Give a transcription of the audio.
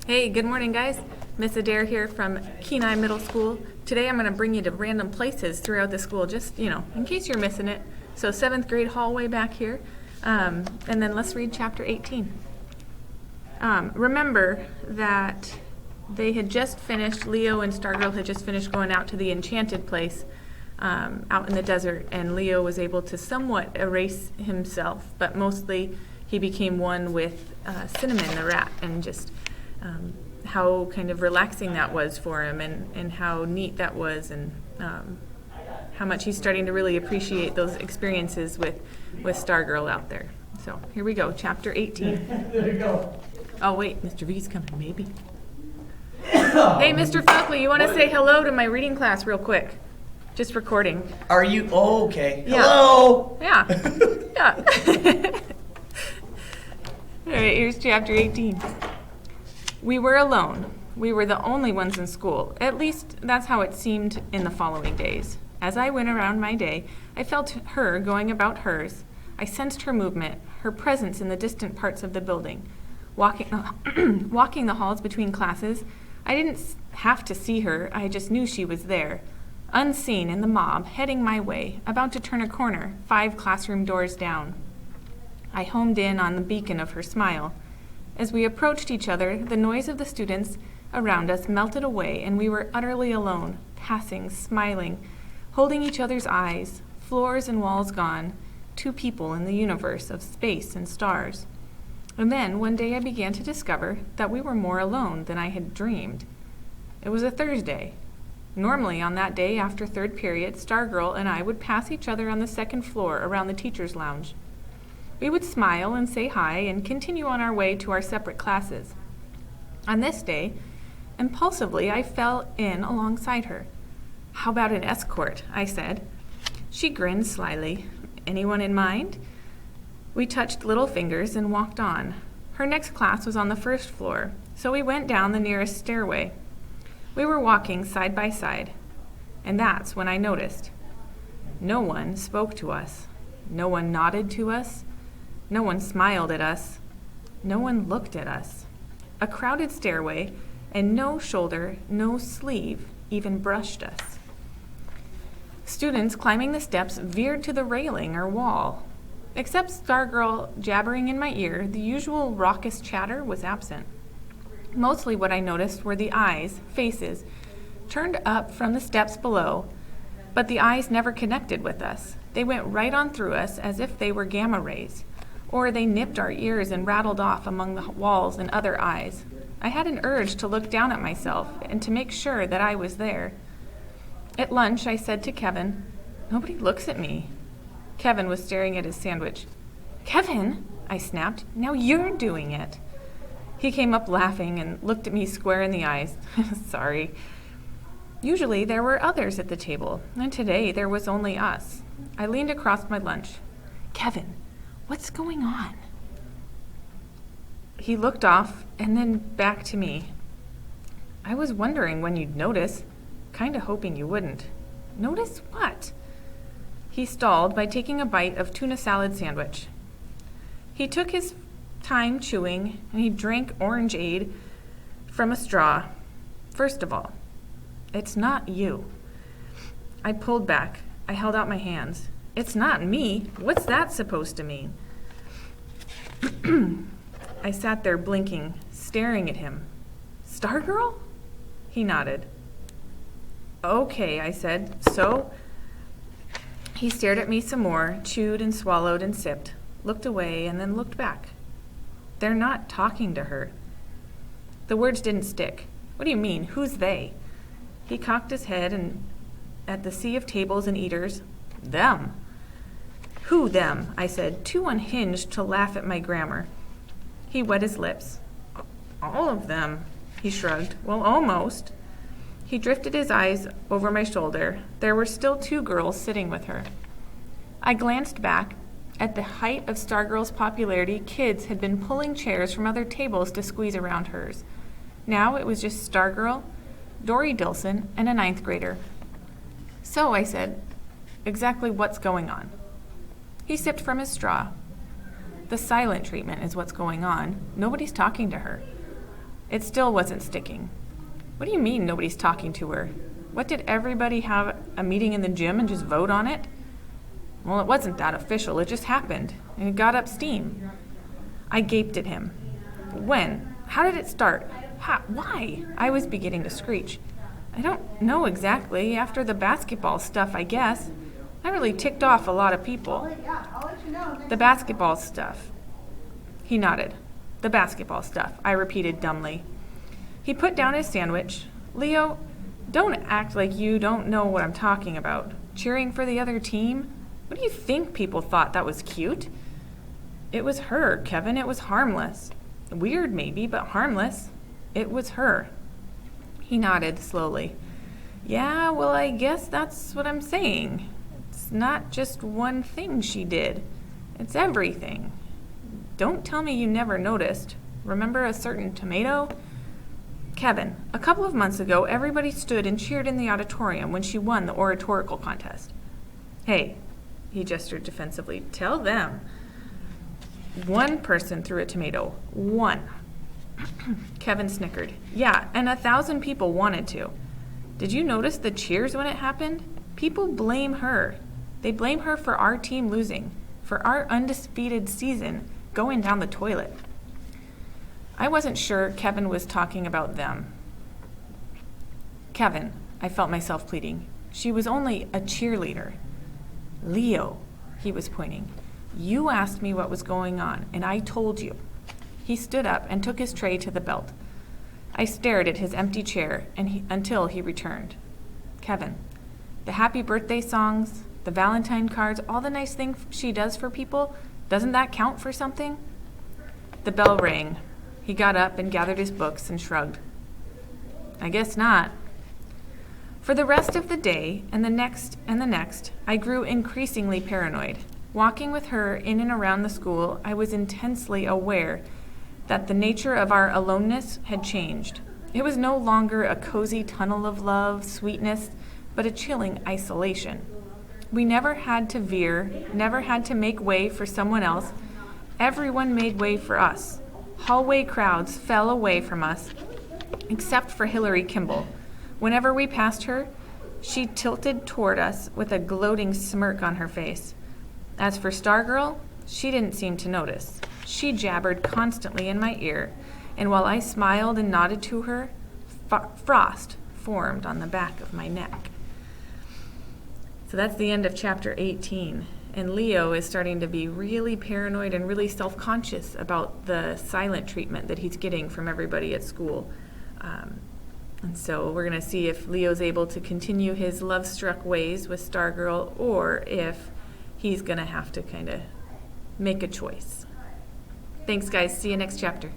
Hey, good morning, guys. Miss Adair here from Kenai Middle School. Today I'm going to bring you to random places throughout the school, just, in case you're missing it. So 7th grade hallway back here. And then let's read chapter 18. Remember that they had just finished, Leo and Stargirl had just finished going out to the enchanted place out in the desert, and Leo was able to somewhat erase himself, but mostly he became one with Cinnamon the rat, and just how kind of relaxing that was for him, and how neat that was, and how much he's starting to really appreciate those experiences with Stargirl out there. So here we go, chapter 18. There you go. Oh wait, Mr. V's coming, maybe. Hey, Mr. Felkley, you want to say hello to my reading class real quick? Just recording. Are you? Oh, okay. Yeah. Hello. Yeah. Yeah. All right, here's chapter 18. We were alone. We were the only ones in school. At least that's how it seemed in the following days. As I went around my day, I felt her going about hers. I sensed her movement, her presence in the distant parts of the building. Walking the halls between classes, I didn't have to see her, I just knew she was there. Unseen in the mob, heading my way, about to turn a corner, 5 classroom doors down. I homed in on the beacon of her smile. As we approached each other, the noise of the students around us melted away, and we were utterly alone, passing, smiling, holding each other's eyes, floors and walls gone, 2 people in the universe of space and stars. And then, one day I began to discover that we were more alone than I had dreamed. It was a Thursday. Normally, on that day after 3rd period, Stargirl and I would pass each other on the 2nd floor around the teacher's lounge. We would smile and say hi and continue on our way to our separate classes. On this day, impulsively, I fell in alongside her. "How about an escort?" I said. She grinned slyly. "Anyone in mind?" We touched little fingers and walked on. Her next class was on the 1st floor, so we went down the nearest stairway. We were walking side by side, and that's when I noticed. No one spoke to us. No one nodded to us. No one smiled at us. No one looked at us. A crowded stairway, and no shoulder, no sleeve even brushed us. Students climbing the steps veered to the railing or wall. Except Stargirl jabbering in my ear, the usual raucous chatter was absent. Mostly what I noticed were the eyes, faces, turned up from the steps below, but the eyes never connected with us. They went right on through us as if they were gamma rays, or they nipped our ears and rattled off among the walls and other eyes. I had an urge to look down at myself and to make sure that I was there. At lunch, I said to Kevin, "Nobody looks at me." Kevin was staring at his sandwich. "Kevin," I snapped, "now you're doing it." He came up laughing and looked at me square in the eyes. Sorry. Usually there were others at the table, and today there was only us. I leaned across my lunch. "Kevin, what's going on?" He looked off and then back to me. "I was wondering when you'd notice, kinda hoping you wouldn't." "Notice what?" He stalled by taking a bite of tuna salad sandwich. He took his time chewing, and he drank orangeade from a straw. "First of all, it's not you." I pulled back. I held out my hands. "It's not me. What's that supposed to mean?" I sat there blinking, staring at him. "Stargirl?" He nodded. "Okay," I said. "So?" He stared at me some more, chewed and swallowed and sipped, looked away and then looked back. "They're not talking to her." The words didn't stick. "What do you mean? Who's they?" He cocked his head and at the sea of tables and eaters. "Them." "Who them?" I said, too unhinged to laugh at my grammar. He wet his lips. "All of them," he shrugged. "Well, almost." He drifted his eyes over my shoulder. There were still 2 girls sitting with her. I glanced back. At the height of Stargirl's popularity, kids had been pulling chairs from other tables to squeeze around hers. Now it was just Stargirl, Dory Dilson, and a 9th grader. "So," I said, "exactly what's going on?" He sipped from his straw. The silent treatment is what's going on. Nobody's talking to her. It still wasn't sticking. What do you mean nobody's talking to her? What, did everybody have a meeting in the gym and just vote on it? Well, it wasn't that official. It just happened, and it got up steam. I gaped at him. When? How did it start? Why? I was beginning to screech. I don't know exactly. After the basketball stuff, I guess. I really ticked off a lot of people. The basketball stuff. He nodded. The basketball stuff, I repeated dumbly. He put down his sandwich. Leo, don't act like you don't know what I'm talking about. Cheering for the other team? What do you think people thought that was cute? It was her, Kevin. It was harmless. Weird maybe, but harmless. It was her. He nodded slowly. Yeah, well, I guess that's what I'm saying. It's not just one thing she did. It's everything. Don't tell me you never noticed. Remember a certain tomato? Kevin, a couple of months ago, everybody stood and cheered in the auditorium when she won the oratorical contest. Hey, he gestured defensively, tell them. One person threw a tomato. One. Kevin snickered. Yeah, and 1,000 people wanted to. Did you notice the cheers when it happened? People blame her. They blame her for our team losing, for our undefeated season going down the toilet. I wasn't sure Kevin was talking about them. Kevin, I felt myself pleading. She was only a cheerleader. Leo, he was pointing. You asked me what was going on, and I told you. He stood up and took his tray to the belt. I stared at his empty chair until he returned. Kevin, the happy birthday songs, the Valentine cards, all the nice things she does for people, doesn't that count for something? The bell rang. He got up and gathered his books and shrugged. I guess not. For the rest of the day and the next, I grew increasingly paranoid. Walking with her in and around the school, I was intensely aware that the nature of our aloneness had changed. It was no longer a cozy tunnel of love, sweetness, but a chilling isolation. We never had to veer, never had to make way for someone else. Everyone made way for us. Hallway crowds fell away from us, except for Hillary Kimball. Whenever we passed her, she tilted toward us with a gloating smirk on her face. As for Stargirl, she didn't seem to notice. She jabbered constantly in my ear, and while I smiled and nodded to her, frost formed on the back of my neck. So that's the end of chapter 18. And Leo is starting to be really paranoid and really self-conscious about the silent treatment that he's getting from everybody at school. And so we're going to see if Leo's able to continue his love-struck ways with Stargirl, or if he's going to have to kind of make a choice. Thanks, guys. See you next chapter.